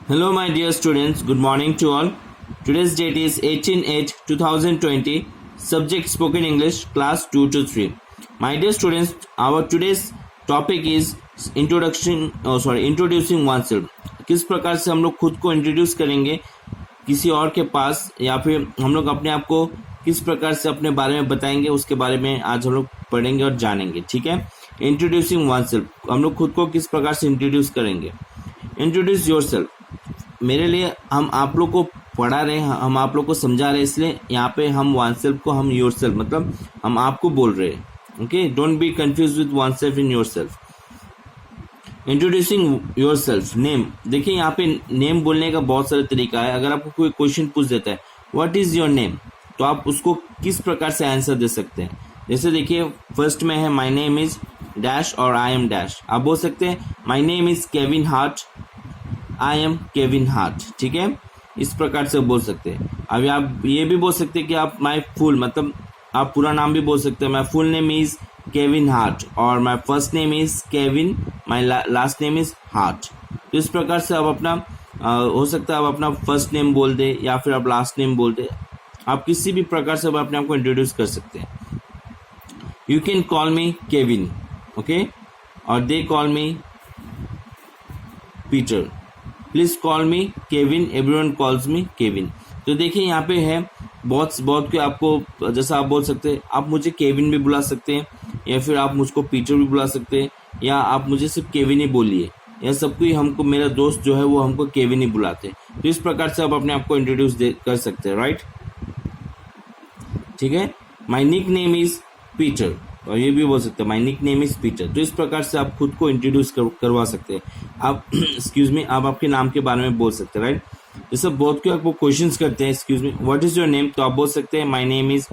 Hello, my dear students. Good morning to all. Today's date is 18/8/2020. Subject Spoken English, class 2 to 3. My dear students, our today's topic is introducing oneself. किस प्रकार से हम लोग खुद को introduce करेंगे किसी और के पास, या फिर हम लोग अपने आप को किस प्रकार से अपने बारे में बताएंगे, उसके बारे में आज हम लोग पढ़ेंगे और जानेंगे. ठीक है. इंट्रोड्यूसिंग वनसेल्फ, हम लोग खुद को किस प्रकार से इंट्रोड्यूस करेंगे. Introduce yourself. मेरे लिए हम आप लोग को पढ़ा रहे हैं, हम आप लोग को समझा रहे हैं, इसलिए यहाँ पे हम वनसेल्फ को हम योरसेल्फ मतलब हम आपको बोल रहे हैं. Okay, don't be confuse with oneself in yourself. Introducing yourself. Name. देखिए यहाँ पे नेम बोलने का बहुत सारा तरीका है. अगर आपको कोई क्वेश्चन पूछ देता है व्हाट इज योर नेम, तो आप उसको किस प्रकार से आंसर दे सकते हैं. जैसे देखिए फर्स्ट में है माई नेम इज डैश और आई एम डैश. आप बोल सकते हैं माई name is Kevin heart, I am Kevin heart. ठीक है, इस प्रकार से बोल सकते हैं. अभी आप ये भी बोल सकते हैं कि आप माई फुल मतलब आप पूरा नाम भी बोल सकते हैं. My full name is Kevin Hart और my first name is Kevin, my last name is Hart. तो इस प्रकार से आप अपना हो सकता है आप अपना फर्स्ट नेम बोल दे या फिर आप लास्ट नेम बोल दे. आप किसी भी प्रकार से अपने आप को इंट्रोड्यूस कर सकते हैं. You can call me Kevin, okay, और they call me Peter. Please call me Kevin, everyone calls me Kevin. तो देखिए यहाँ पे है बहुत के आपको, जैसा आप बोल सकते हैं आप मुझे केविन भी बुला सकते हैं, या फिर आप मुझको पीटर भी बुला सकते हैं, या आप मुझे सिर्फ केविन ही बोलिए, या सबको हमको मेरा दोस्त जो है वो हमको केविन ही बुलाते हैं. तो इस प्रकार से आप अपने आप को इंट्रोड्यूस कर सकते हैं. राइट, ठीक है. माई निक नेम इज पीटर, और ये भी बोल सकते हैं माई निक नेम इज पीटर. तो इस प्रकार से आप खुद को इंट्रोड्यूस करवा सकते हैं. आप एक्सक्यूज मी, आप आपके नाम के बारे में बोल सकते हैं. राइट, जैसे बहुत के आपको क्वेश्चंस करते हैं excuse me what is your name, तो आप बोल सकते हैं माई नेम इज,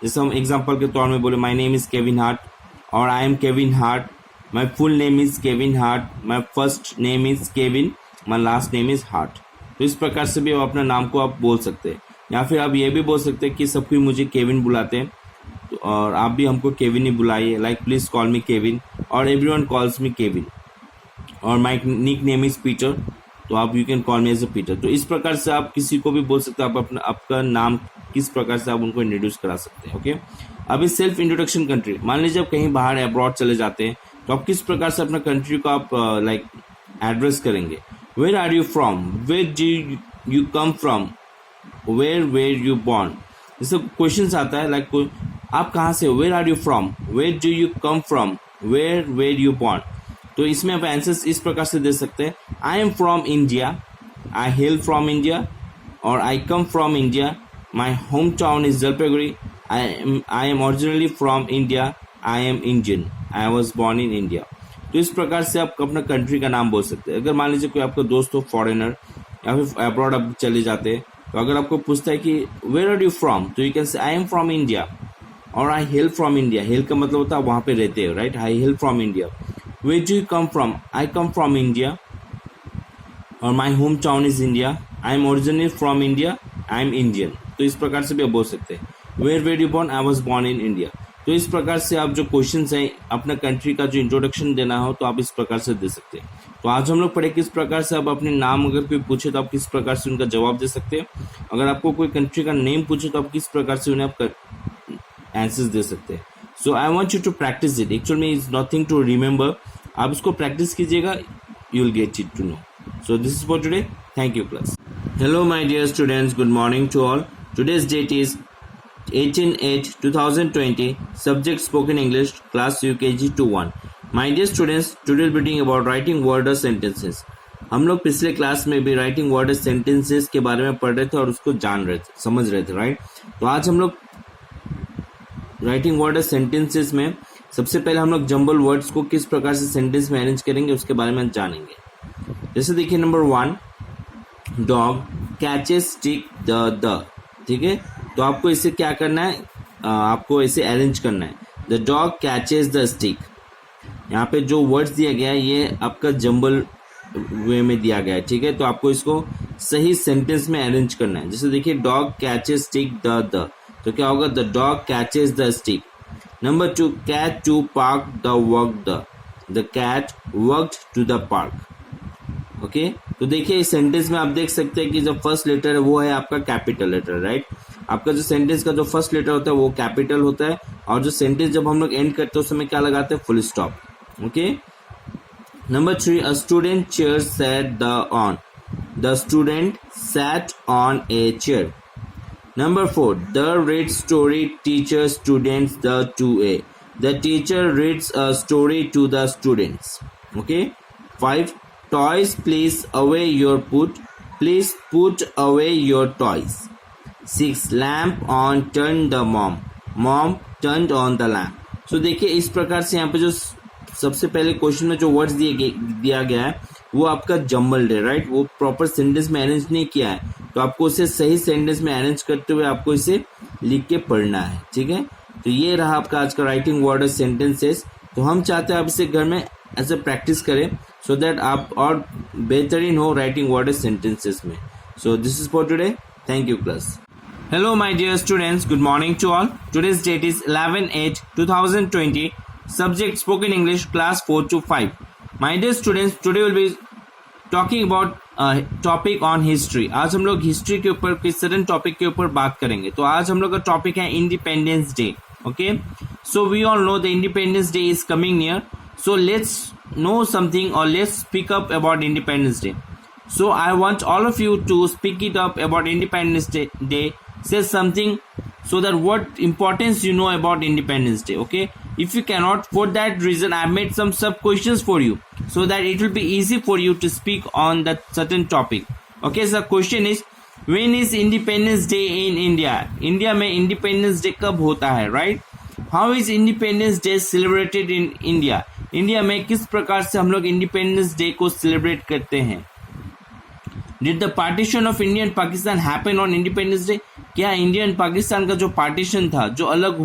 जैसे हम एग्जांपल के तौर में बोले my name is Kevin Hart और I am Kevin Hart, my full name is Kevin Hart, my first name is Kevin, my last name is Hart. तो इस प्रकार से भी आप अपना नाम को आप बोल सकते हैं. या फिर आप ये भी बोल सकते हैं कि सब कोई मुझे केविन बुलाते हैं और आप भी हमको केविन ही बुलाइए. Like please call me Kevin और एवरीवन कॉल्स मी केविन, और my nick name is Peter, तो आप you can call me as a Peter. तो इस प्रकार से आप किसी को भी बोल सकते हैं. आप अपना आपका नाम किस प्रकार से आप उनको इंट्रोड्यूस करा सकते हैं. ओके, अभी सेल्फ इंट्रोडक्शन कंट्री. मान लीजिए आप कहीं बाहर अब्रॉड चले जाते हैं, तो आप किस प्रकार से अपना कंट्री को आप लाइक एड्रेस करेंगे. Where are you from, where do you come from, where you born. जैसे क्वेश्चन आता है लाइक आप कहाँ से हो, where are you from, where do you come from, where you born. तो इसमें आप आंसर्स इस प्रकार से दे सकते हैं. I am from India, I hail from India, और I come from India, my home town is Jalpaiguri, I am originally from India, I am Indian, I was born in India. तो इस प्रकार से आप अपना कंट्री का नाम बोल सकते हैं. अगर मान लीजिए कोई आपका दोस्त हो फॉरेनर या फिर अब्रॉड आप चले जाते हैं, तो अगर आपको पूछता है कि वेयर आर यू फ्रॉम, तो you can say I am from India और आई हेल फ्रॉम इंडिया. हेल का मतलब होता है वहाँ पे रहते हो. Right, I hail from India. Where do you come from? I come from India, और my hometown is India. I am originally from India. I am Indian. तो इस प्रकार से भी आप बोल सकते हैं. Where were you born? I was born in India. तो इस प्रकार से आप जो क्वेश्चंस हैं अपना कंट्री का जो इंट्रोडक्शन देना हो, तो आप इस प्रकार से दे सकते हैं. तो आज हम लोग पढ़े किस प्रकार से आप अपने नाम अगर कोई पूछे तो आप किस प्रकार से उनका जवाब दे सकते हैं. अगर आपको कोई कंट्री का नेम पूछे तो आप किस प्रकार से उन्हें आप आंसर्स दे सकते हैं. So I want you to practise it. Actually में इज नथिंग टू रिमेंबर. आप इसको प्रैक्टिस कीजिएगा, you will get it to know. So this is for today. Thank you class. Hello my dear students, good morning to all. Today's date is 18/8/2020. Subject Spoken English, class UKG 2-1. My dear students, today we'll be talking about writing word or sentences. हम लोग पिछले class में भी writing word और sentences के बारे में पढ़ रहे थे और उसको जान रहे थे, समझ रहे थे. राइट, तो आज हम लोग राइटिंग वर्ड और सेंटेंसेस में सबसे पहले हम लोग जंबल वर्ड्स को किस प्रकार से सेंटेंस में अरेंज करेंगे उसके बारे में जानेंगे. जैसे देखिए number 1, dog catches stick the. ठीक है, तो आपको इसे क्या करना है, आपको इसे अरेंज करना है. The dog catches the stick. यहाँ पे जो वर्ड्स दिया गया है ये आपका जंबल वे में दिया गया है. ठीक है, तो आपको इसको सही सेंटेंस में अरेंज करना है. जैसे देखिए डॉग कैचेस स्टिक द, तो क्या होगा, the dog catches the stick. Number 2, cat to park the walk the cat walked to the park. Okay, तो देखिए इस सेंटेंस में आप देख सकते हैं कि जो फर्स्ट लेटर है वो है आपका कैपिटल लेटर, राइट। आपका जो सेंटेंस का जो फर्स्ट लेटर होता है वो कैपिटल होता है, और जो सेंटेंस जब हम लोग एंड करते हैं उस समय क्या लगाते हैं, full stop, okay. Number 3, a student chair the student sat on a chair. Number 4, the read story teacher students the 2A. The teacher reads a story to the students. Okay. 5, toys please away your put. Please put away your toys. 6, lamp on turn the mom. Mom turned on the lamp. So देखिए इस प्रकार से यहाँ पे जो सबसे पहले question में जो वर्ड्स दिया गया है वो आपका जम्बल्ड है, राइट। वो प्रॉपर सेंटेंस में अरेंज नहीं किया है, तो आपको उसे सही सेंटेंस में अरेंज करते हुए आपको इसे लिख के पढ़ना है, ठीक है। तो ये रहा आपका आज का राइटिंग वर्ड सेंटेंसेस। तो हम चाहते हैं आप इसे घर में ऐसे प्रैक्टिस करें सो दैट आप और बेहतरीन हो राइटिंग वर्ड सेंटेंसेस में। सो this is for today, thank you class. Hello my dear students, good morning to all. Today's date is 11/8/2020. Subject spoken English class 4 to 5. My dear students, today we'll be talking about topic on history. आज हम लोग history के ऊपर किस sudden topic के ऊपर बात करेंगे। तो आज हम लोग का टॉपिक है Independence Day, okay. So we all know the Independence Day is coming near, so let's know something और let's speak up about Independence Day. So I want all of you to speak it up about Independence Day. Say something so that what importance you know about Independence Day. Okay. If you cannot, for that reason, I made some sub questions for you so that it will be easy for you to speak on that certain topic. Okay. So the question is, when is Independence Day in India? India में Independence Day कब होता है, right? How is Independence Day celebrated in India? India में किस प्रकार से हम लोग Independence Day को celebrate करते हैं? Did the partition of India and Pakistan happen on Independence Day? क्या इंडिया एंड पाकिस्तान का जो पार्टीशन था, जो अलग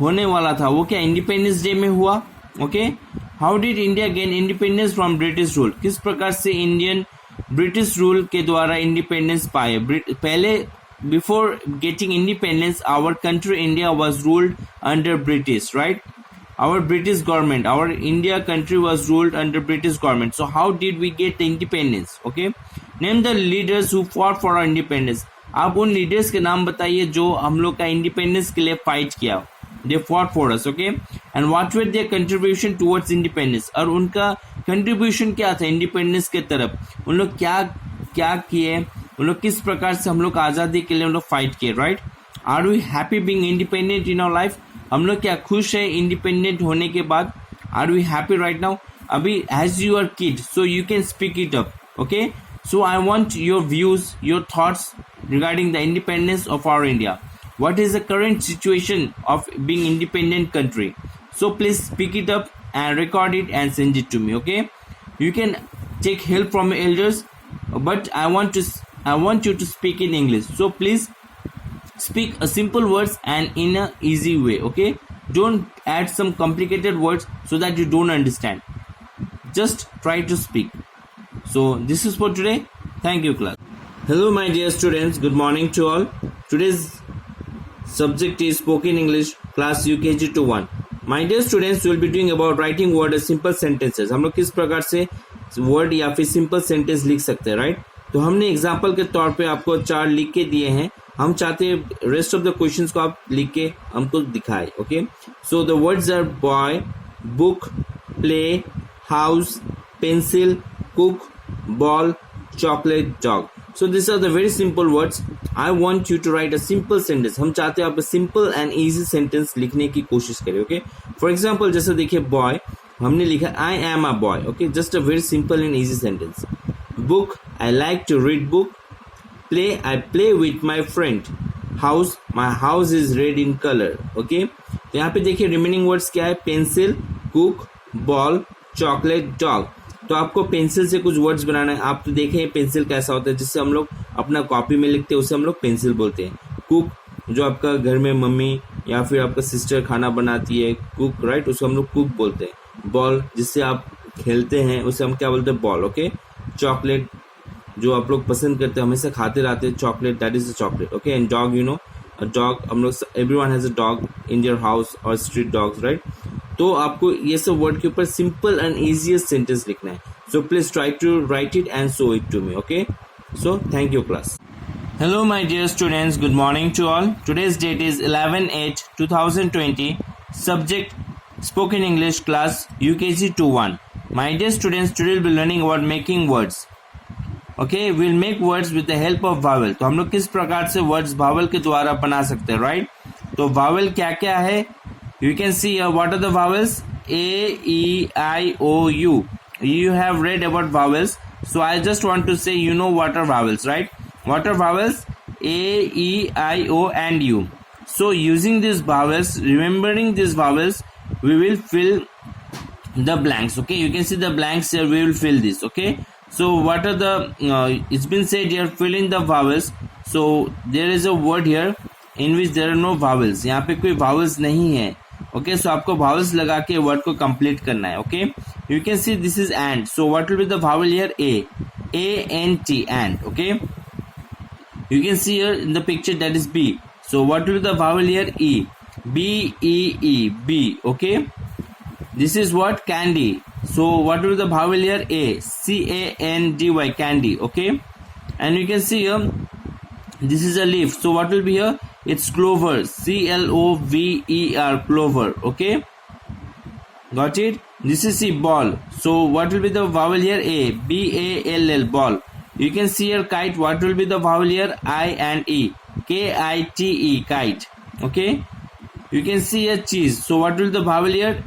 होने वाला था, वो क्या इंडिपेंडेंस डे में हुआ? Okay. How did India gain independence from British rule? किस प्रकार से इंडियन ब्रिटिश रूल के द्वारा इंडिपेंडेंस पाए? पहले before getting independence our country India was ruled under British, right? Our British government, our India country was ruled under British government. So how did we get the independence? Okay. Name the leaders who fought for our independence. आप उन leaders के नाम बताइए जो हम लोग का independence के लिए फाइट किया। They fought for us, okay? And what were their contribution towards independence? और उनका कंट्रीब्यूशन क्या था इंडिपेंडेंस के तरफ? उन लोग क्या किए? उन लोग किस प्रकार से हम लोग आज़ादी के लिए उन लोग फाइट किए, right? Are we happy being independent in our life? हम लोग क्या खुश है इंडिपेंडेंट होने के बाद? Are we happy right now? अभी as you are kid so you can speak it up, okay. So I want your views, your thoughts regarding the independence of our India. What is the current situation of being independent country? So please speak it up and record it and send it to me, okay? You can take help from your elders, but I want you to speak in English, so please speak a simple words and in a easy way, okay? Don't add some complicated words so that you don't understand. Just try to speak. So this is for today. Thank you class. Hello my dear students, good morning to all. Today's subject is spoken English class UKG to 1. My dear students, we will be doing about writing word as simple sentences. हम लोग किस प्रकार से word या फिर simple sentence लिख सकते हैं, राइट? तो हमने एग्जाम्पल के तौर पे आपको 4 लिख के दिए हैं। हम चाहते हैं रेस्ट ऑफ द क्वेश्चंस को आप लिख के हमको दिखाए, okay? So the words are boy, book, play, house, pencil, cook, ball, chocolate, dog. So these are the very simple words. I want you to write a simple sentence. हम चाहते हैं आप simple and easy sentence लिखने की कोशिश करें, okay? For example, जैसे देखिए boy, हमने लिखा I am a boy, okay? Just a very simple and easy sentence. Book, I like to read book. Play, I play with my friend. House, my house is red in color, okay? तो यहाँ पे देखिए remaining words क्या है? Pencil, cook, ball, chocolate, dog. तो आपको pencil से कुछ वर्ड्स बनाना है। आप तो देखें पेंसिल कैसा होता है, जिससे हम लोग अपना कॉपी में लिखते हैं, उसे हम लोग पेंसिल बोलते हैं। कुक, जो आपका घर में मम्मी या फिर आपका सिस्टर खाना बनाती है, कुक, राइट, उसको हम लोग कुक बोलते हैं। बॉल, जिससे आप खेलते हैं, उसे हम क्या बोलते हैं? Ball, okay. चॉकलेट, जो आप लोग पसंद करते हैं, हमेशा खाते रहते हैं chocolate, that is a chocolate, okay. And dog, you know a dog, हम लोग everyone has a dog in their house और स्ट्रीट डॉग्स, राइट? तो आपको ये सब वर्ड के ऊपर सिंपल एंड इजीएस्ट सेंटेंस लिखना है। So please try to write it and show it to me. Okay, so thank you class. Hello my dear students, good morning to all. Today's date is 11/8/2020. Subject Spoken English class UKG 2-1. My dear students, today we'll be learning about making words. Okay, we'll make words with the help of vowel. तो हम लोग किस प्रकार से words vowel के द्वारा बना सकते हैं, right? तो vowel क्या क्या है? You can see what are the vowels? A, E, I, O, U. You have read about vowels, so I just want to say you know what are vowels, right? What are vowels? A, E, I, O and U. So using these vowels, remembering these vowels, we will fill the blanks. Okay, you can see the blanks here, we will fill this. Okay, so what are the it's been said here, fill in the vowels. So there is a word here in which there are no vowels. यहाँ पे कोई vowels नहीं है. Okay, so आपको vowels लगा के word को complete करना है. Okay, you can see this is and. So what will be the vowel here? A-N-T, and. Okay, you can see here in the picture that is B. So what will be the vowel here? E. B-E-E, B. Okay, this is what? Candy. So what will be the vowel here? A. C-A-N-D-Y, candy. Okay, and you can see here this is a leaf. So what will be here? It's clover. C-L-O-V-E-R, clover. Okay, got it? This is C, ball. So what will be the vowel here? A. B-A-L-L, ball. You can see here kite. What will be the vowel here? I and E. K-I-T-E, kite. Okay, you can see here cheese. So what will be the vowel here?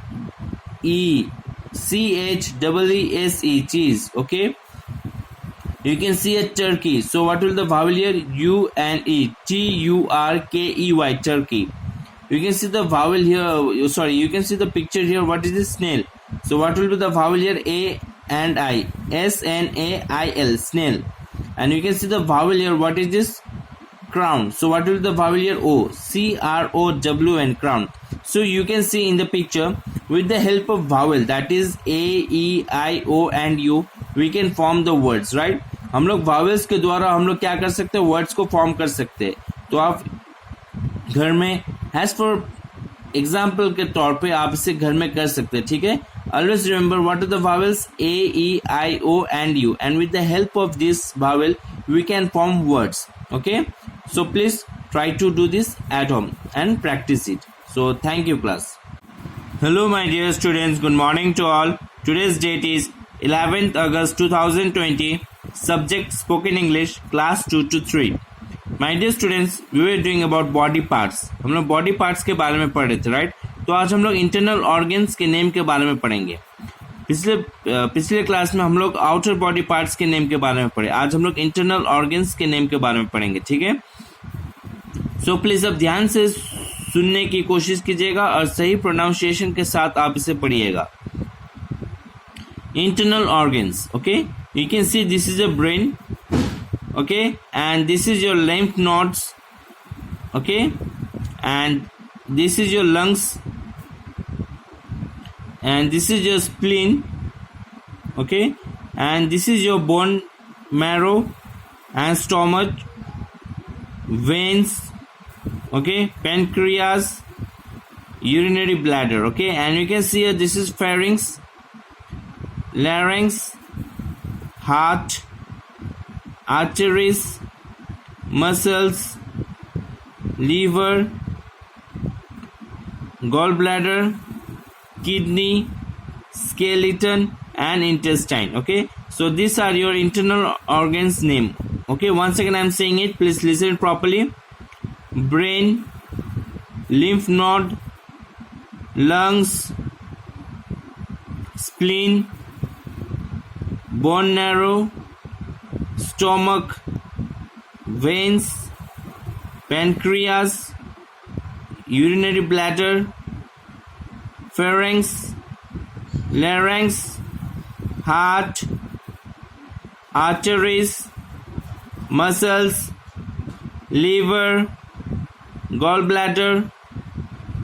E. C-H-E-E-S-E, cheese. Okay, you can see a turkey. So what will the vowel here? U and E. T-U-R-K-E-Y, turkey. You can see the vowel here. Sorry, you can see the picture here. What is this? Snail. So what will be the vowel here? A and I. S-N-A-I-L, snail. And you can see the vowel here. What is this? Crown. So what will be the vowel here? O. C-R-O-W-N, crown. So you can see in the picture, with the help of vowel, that is A, E, I, O and U, we can form the words, right? हम लोग vowels के द्वारा हम लोग क्या कर सकते हैं? Words को form कर सकते हैं. तो आप घर में as for example के तौर पे आप इसे घर में कर सकते हैं. ठीक है, always remember what are the vowels? A, E, I, O and U, and with the help of this vowel we can form words. Okay, so please try to do this at home and practice it. So thank you class. Hello my dear students, good morning to all. Today's date is 11th August 2020. Subject Spoken English, class 2 to 3. My dear students, we were doing about body parts. हम लोग body parts के बारे में पढ़ रहे थे, right? तो आज हम लोग internal organs के नेम के बारे में पढ़ेंगे. पिछले क्लास में हम लोग आउटर बॉडी पार्ट्स के नेम के बारे में पढ़े. आज हम लोग इंटरनल ऑर्गन्स के नेम के बारे में पढ़ेंगे. ठीक है, सो प्लीज अब ध्यान से सुनने की कोशिश कीजिएगा और सही प्रोनाउंसिएशन के साथ आप इसे पढ़िएगा. Internal organs. Okay, you can see this is a brain. Okay, and this is your lymph nodes. Okay, and this is your lungs. And this is your spleen. Okay, and this is your bone marrow and stomach, veins. Okay, pancreas, urinary bladder. Okay, and you can see here this is pharynx, larynx, heart, arteries, muscles, liver, gallbladder, kidney, skeleton and intestine. Okay, so these are your internal organs name. Okay, once again I am saying it, please listen properly. Brain, lymph node, lungs, spleen, bone marrow, stomach, veins, pancreas, urinary bladder, pharynx, larynx, heart, arteries, muscles, liver, gallbladder,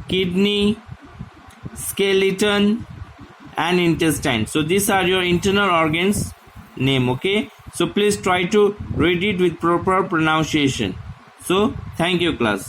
kidney, skeleton and intestine. So these are your internal organs name. Okay, so please try to read it with proper pronunciation. So thank you class.